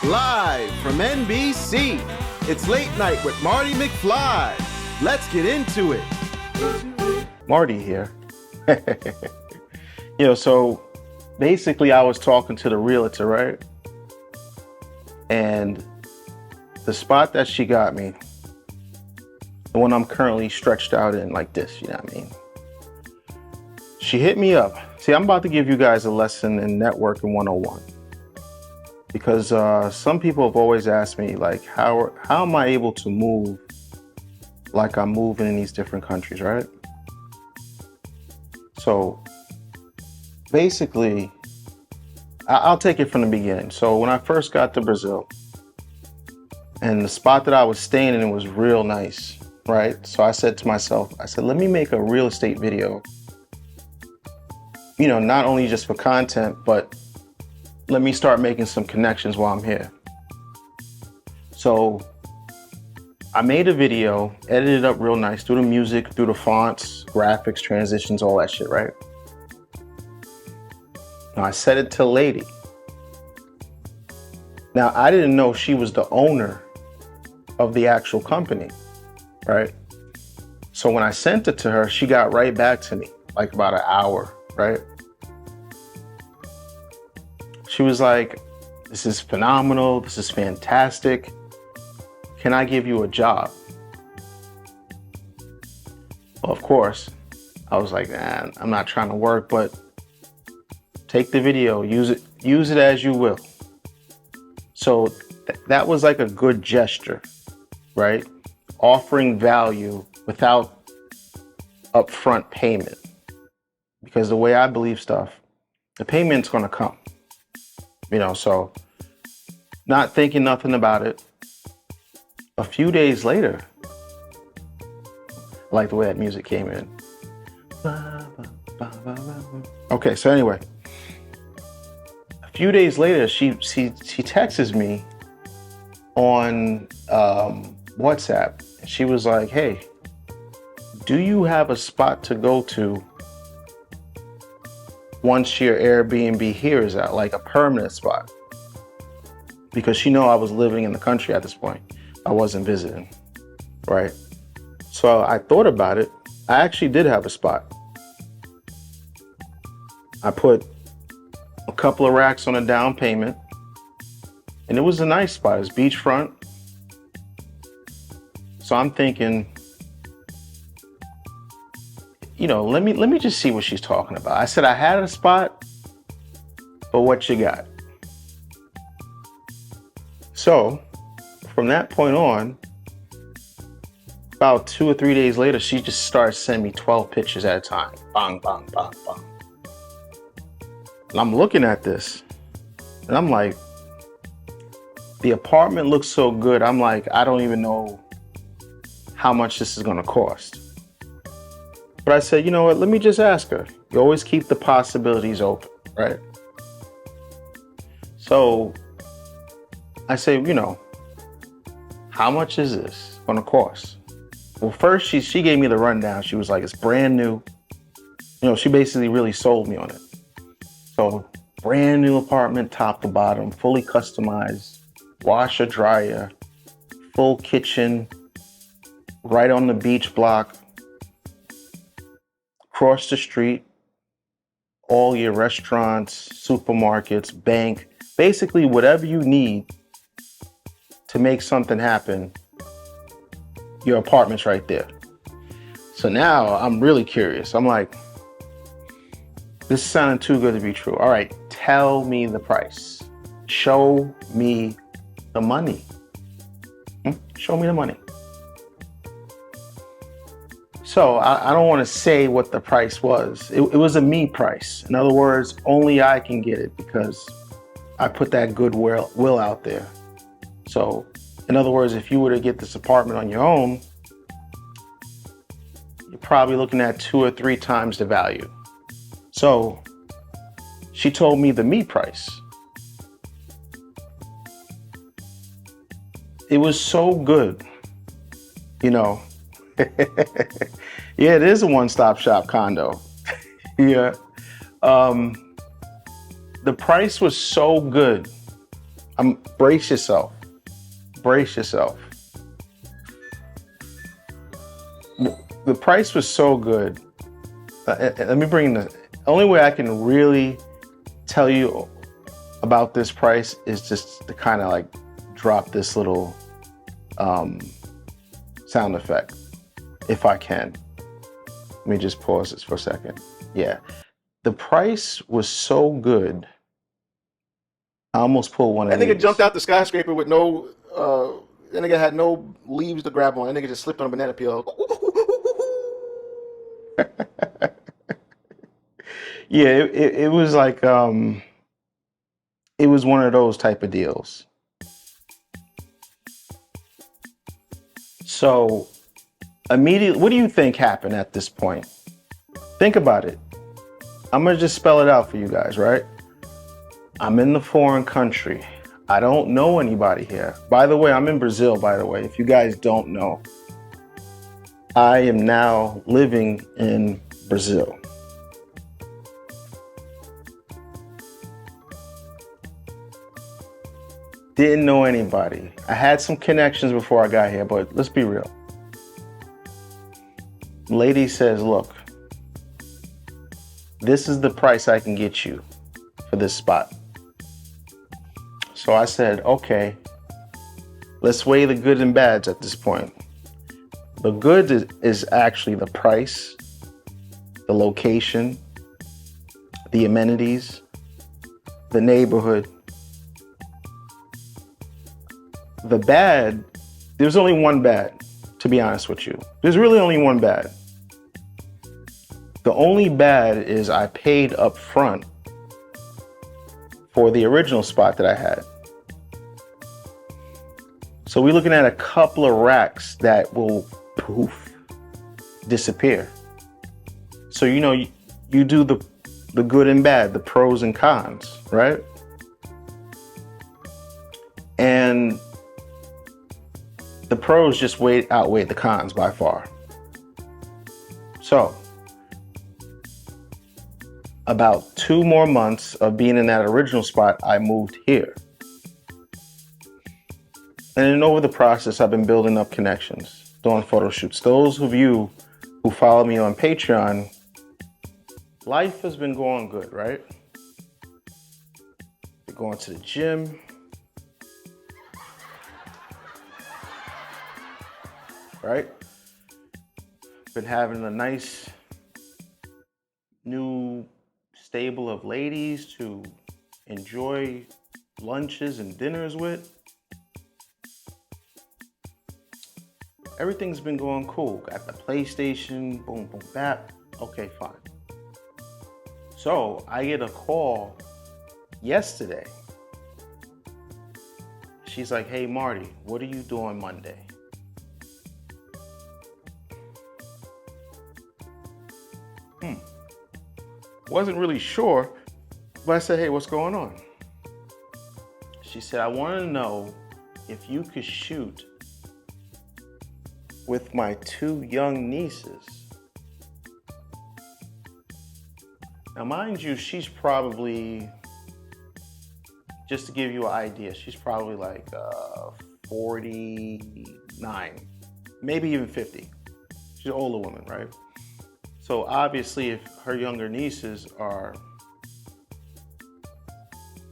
Live from NBC, it's Late Night with Marty McFly. Let's get into it. Marty here. So basically I was talking to the realtor, right? And the spot that she got me, the one I'm currently stretched out in like this, you know what I mean? She hit me up. See, I'm about to give you guys a lesson in networking 101. Because some people have always asked me, like, how am I able to move like I'm moving in these different countries, right? So basically, I'll take it from the beginning. So when I first got to Brazil, and the spot that I was staying in was real nice, right? So I said to myself, let me make a real estate video, not only just for content, but let me start making some connections while I'm here. So I made a video, edited it up real nice, through the music, through the fonts, graphics, transitions, all that shit, right? Now I sent it to a lady. Now I didn't know she was the owner of the actual company, right? So when I sent it to her, she got right back to me, like about an hour, right? She was like, this is phenomenal. This is fantastic. Can I give you a job? Well, of course, I was like, nah, I'm not trying to work, but take the video, use it as you will. So that was like a good gesture, right? Offering value without upfront payment. Because the way I believe stuff, the payment's gonna come. So not thinking nothing about it. A few days later, I like the way that music came in. Okay, so anyway, a few days later, she texts me on WhatsApp. And she was like, hey, do you have a spot to go to once your Airbnb here is out, like a permanent spot? Because she know I was living in the country at this point. I wasn't visiting, right? So I thought about it. I actually did have a spot. I put a couple of racks on a down payment, and it was a nice spot. It's beachfront. So I'm thinking, let me just see what she's talking about. I said I had a spot, but what you got? So from that point on, about 2 or 3 days later, she just started sending me 12 pictures at a time. Bang, bang, bang, bang. And I'm looking at this and I'm like, the apartment looks so good. I'm like, I don't even know how much this is gonna cost. But I said, you know what, let me just ask her. You always keep the possibilities open, right? So I say, how much is this gonna cost? Well, first she gave me the rundown. She was like, it's brand new. She basically really sold me on it. So brand new apartment, top to bottom, fully customized, washer, dryer, full kitchen, right on the beach block. Across the street, all your restaurants, supermarkets, bank, basically whatever you need to make something happen, your apartment's right there. So now I'm really curious. I'm like, this is sounding too good to be true. All right, tell me the price. Show me the money. Show me the money. So I don't want to say what the price was. It was a me price. In other words, only I can get it because I put that goodwill out there. So in other words, if you were to get this apartment on your own, you're probably looking at 2 or 3 times the value. So she told me the me price. It was so good, Yeah, it is a one-stop shop condo. Yeah. The price was so good Brace yourself. Brace yourself. The price was so good. Let me bring the only way I can really tell you about this price is just to kind of like drop this little sound effect, if I can. Let me just pause this for a second. Yeah, the price was so good. I almost pulled one of these. That nigga jumped out the skyscraper with no, that nigga had no leaves to grab on. That nigga just slipped on a banana peel. Yeah, it was like, it was one of those type of deals. So immediately, what do you think happened at this point? Think about it. I'm gonna just spell it out for you guys, right? I'm in the foreign country. I don't know anybody here. By the way, I'm in Brazil, by the way, if you guys don't know. I am now living in Brazil. Didn't know anybody. I had some connections before I got here, but let's be real. Lady says, look, this is the price I can get you for this spot. So I said, okay, let's weigh the good and bads at this point. The good is actually the price, the location, the amenities, the neighborhood. The bad, there's only one bad, to be honest with you. There's really only one bad. The only bad is I paid up front for the original spot that I had. So we're looking at a couple of racks that will poof, disappear. So you do the good and bad, the pros and cons, right? And the pros just outweigh the cons by far. So about 2 more months of being in that original spot, I moved here. And then over the process, I've been building up connections, doing photo shoots. Those of you who follow me on Patreon, life has been going good, right? Been going to the gym. Right? Been having a nice new stable of ladies to enjoy lunches and dinners with. Everything's been going cool. Got the PlayStation, boom, boom, bap. Okay, fine. So I get a call yesterday. She's like, hey, Marty, what are you doing Monday? Wasn't really sure, but I said, hey, what's going on? She said, I want to know if you could shoot with my 2 young nieces. Now, mind you, she's probably, just to give you an idea, she's probably like 49, maybe even 50. She's an older woman, right? So obviously, if her younger nieces are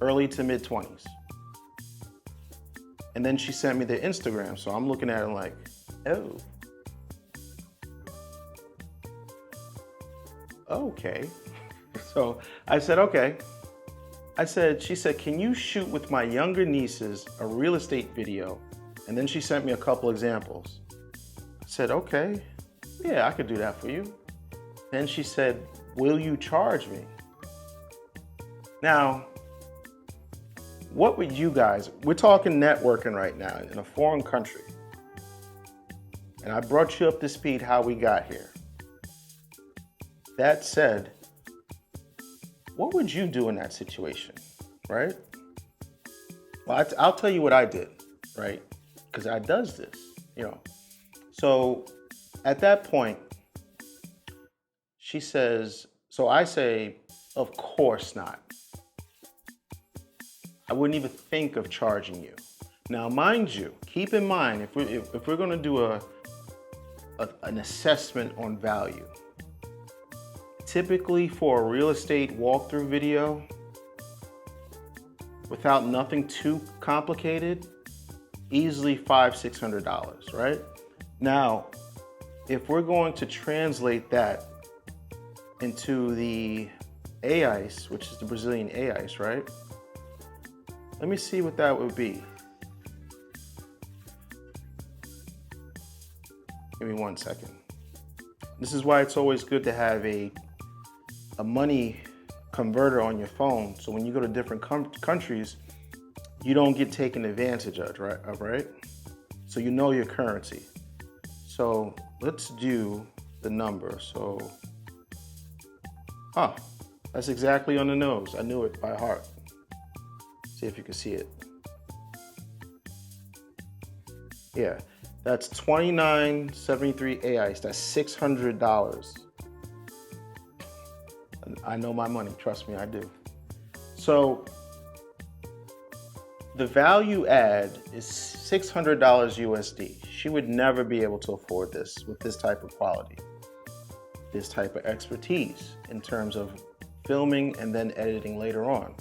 early to mid 20s. And then she sent me their Instagram. So I'm looking at it like, oh, okay. So I said, okay. She said, can you shoot with my younger nieces a real estate video? And then she sent me a couple examples. I said, okay, yeah, I could do that for you. Then she said, will you charge me? Now, what would you guys, we're talking networking right now in a foreign country. And I brought you up to speed how we got here. That said, what would you do in that situation, right? Well, I'll tell you what I did, right? Because I does this, So at that point, she says, so I say, of course not. I wouldn't even think of charging you. Now, mind you, keep in mind, if we're going to do an assessment on value, typically for a real estate walkthrough video, without nothing too complicated, easily $500-600, right? Now, if we're going to translate that into the AICE, which is the Brazilian AICE, right? Let me see what that would be. Give me 1 second. This is why it's always good to have a money converter on your phone, so when you go to different countries, you don't get taken advantage of, right? So you know your currency. So let's do the number. So, that's exactly on the nose. I knew it by heart. See if you can see it. Yeah, that's 29.73 AICE. That's $600. I know my money. Trust me, I do. So the value add is $600 USD. She would never be able to afford this with this type of quality, this type of expertise in terms of filming and then editing later on.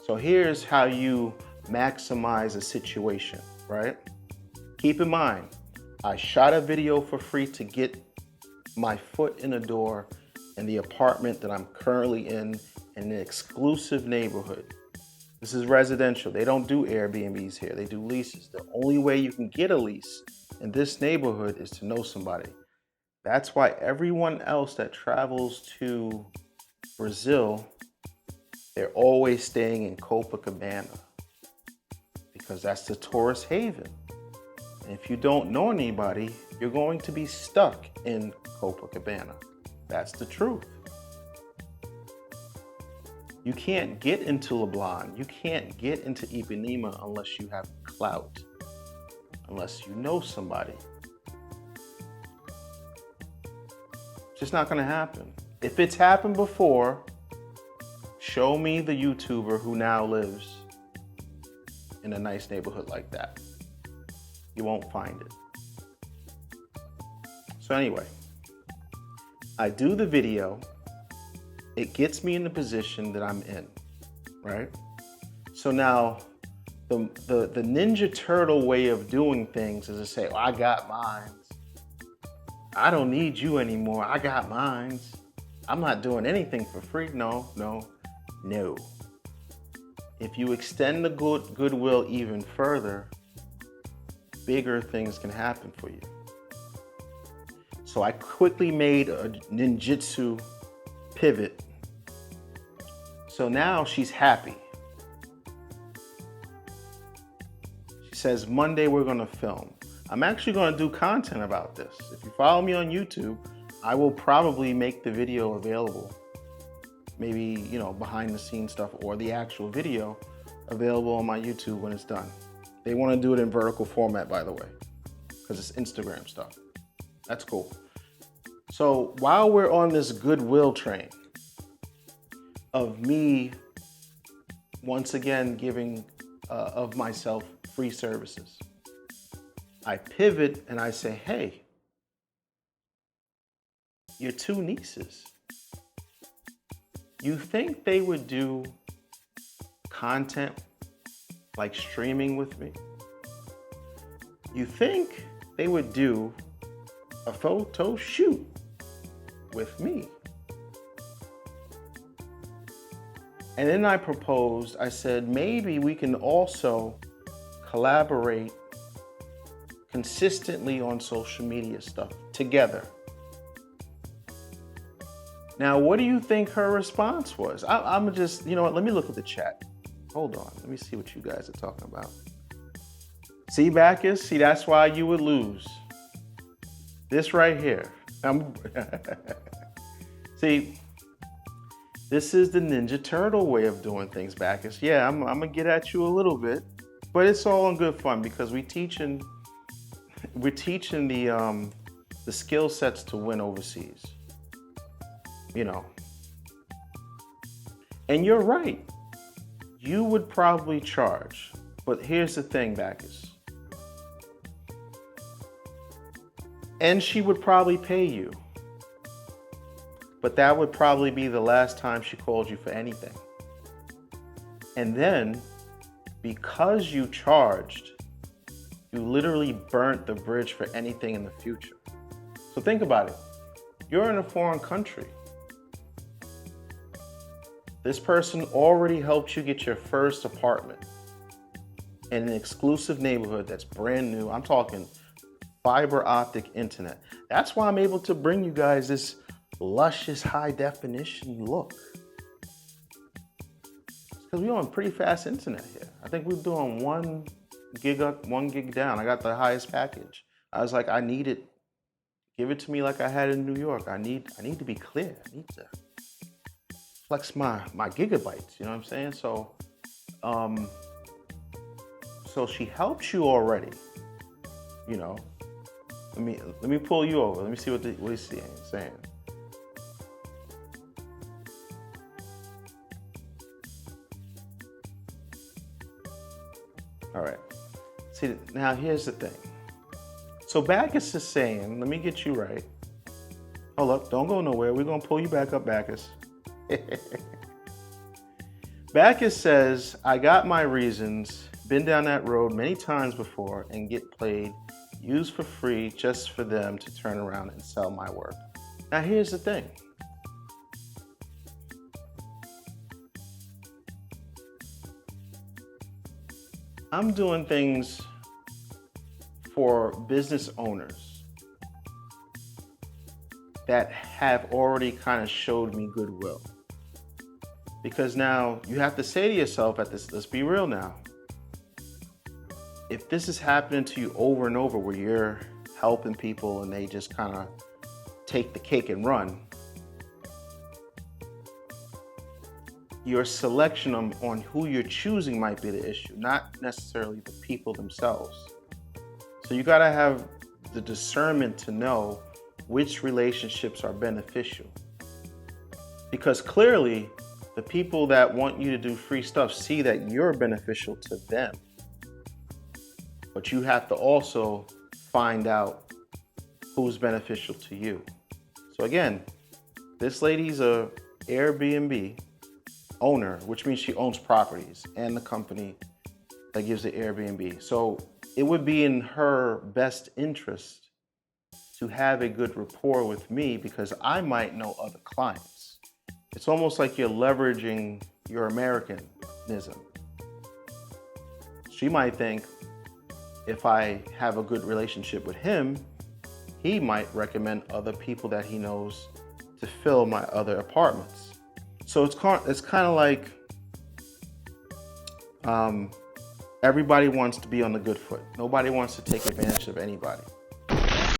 So here's how you maximize a situation, right? Keep in mind, I shot a video for free to get my foot in the door in the apartment that I'm currently in an exclusive neighborhood. This is residential. They don't do Airbnbs here. They do leases. The only way you can get a lease in this neighborhood is to know somebody. That's why everyone else that travels to Brazil, they're always staying in Copacabana because that's the tourist haven. And if you don't know anybody, you're going to be stuck in Copacabana. That's the truth. You can't get into Leblon. You can't get into Ipanema unless you have clout, unless you know somebody. It's just not gonna happen. If it's happened before, show me the YouTuber who now lives in a nice neighborhood like that. You won't find it. So anyway, I do the video. It gets me in the position that I'm in, right? So now, the Ninja Turtle way of doing things is to say, I got mines. I don't need you anymore. I got mines. I'm not doing anything for free. No. If you extend the goodwill even further, bigger things can happen for you. So I quickly made a ninjutsu pivot. So now she's happy. She says, Monday we're gonna film. I'm actually gonna do content about this. If you follow me on YouTube, I will probably make the video available. Maybe, behind the scenes stuff or the actual video available on my YouTube when it's done. They wanna do it in vertical format, by the way, because it's Instagram stuff. That's cool. So while we're on this goodwill train of me, once again, giving of myself free services, I pivot and I say, hey, your two nieces, you think they would do content like streaming with me? You think they would do a photo shoot with me? And then I proposed, I said, maybe we can also collaborate consistently on social media stuff together. Now, what do you think her response was? I'm just, you know what, let me look at the chat. Hold on, let me see what you guys are talking about. See, Bacchus? See, that's why you would lose. This right here. See, this is the Ninja Turtle way of doing things, Bacchus. Yeah, I'm gonna get at you a little bit, but it's all in good fun because we're teaching the skill sets to win overseas. And you're right. you would probably charge. But here's the thing, Bacchus. And she would probably pay you. But that would probably be the last time she called you for anything. And then, because you charged, you literally burnt the bridge for anything in the future. So think about it. You're in a foreign country. This person already helped you get your first apartment in an exclusive neighborhood that's brand new. I'm talking fiber optic internet. That's why I'm able to bring you guys this luscious high definition look. Because we're on pretty fast internet here. I think we're doing 1 gig up, 1 gig down. I got the highest package. I was like, I need it. Give it to me like I had in New York. I need to be clear. I need to flex my gigabytes. You know what I'm saying? So, so she helps you already. You know. Let me pull you over. Let me see what he's saying. All right. See, now here's the thing. So Bacchus is saying, let me get you right. Hold up, don't go nowhere. We're going to pull you back up, Bacchus. Bacchus says, I got my reasons, been down that road many times before and get played, used for free just for them to turn around and sell my work. Now here's the thing. I'm doing things for business owners that have already kind of showed me goodwill. Because now you have to say to yourself, let's be real now. If this is happening to you over and over where you're helping people and they just kind of take the cake and run, your selection on who you're choosing might be the issue, not necessarily the people themselves. So you gotta have the discernment to know which relationships are beneficial. Because clearly, the people that want you to do free stuff see that you're beneficial to them. But you have to also find out who's beneficial to you. So again, this lady's a Airbnb owner, which means she owns properties and the company that gives the Airbnb. So it would be in her best interest to have a good rapport with me because I might know other clients. It's almost like you're leveraging your Americanism. She might think if I have a good relationship with him, he might recommend other people that he knows to fill my other apartments. So it's kind of like everybody wants to be on the good foot. Nobody wants to take advantage of anybody.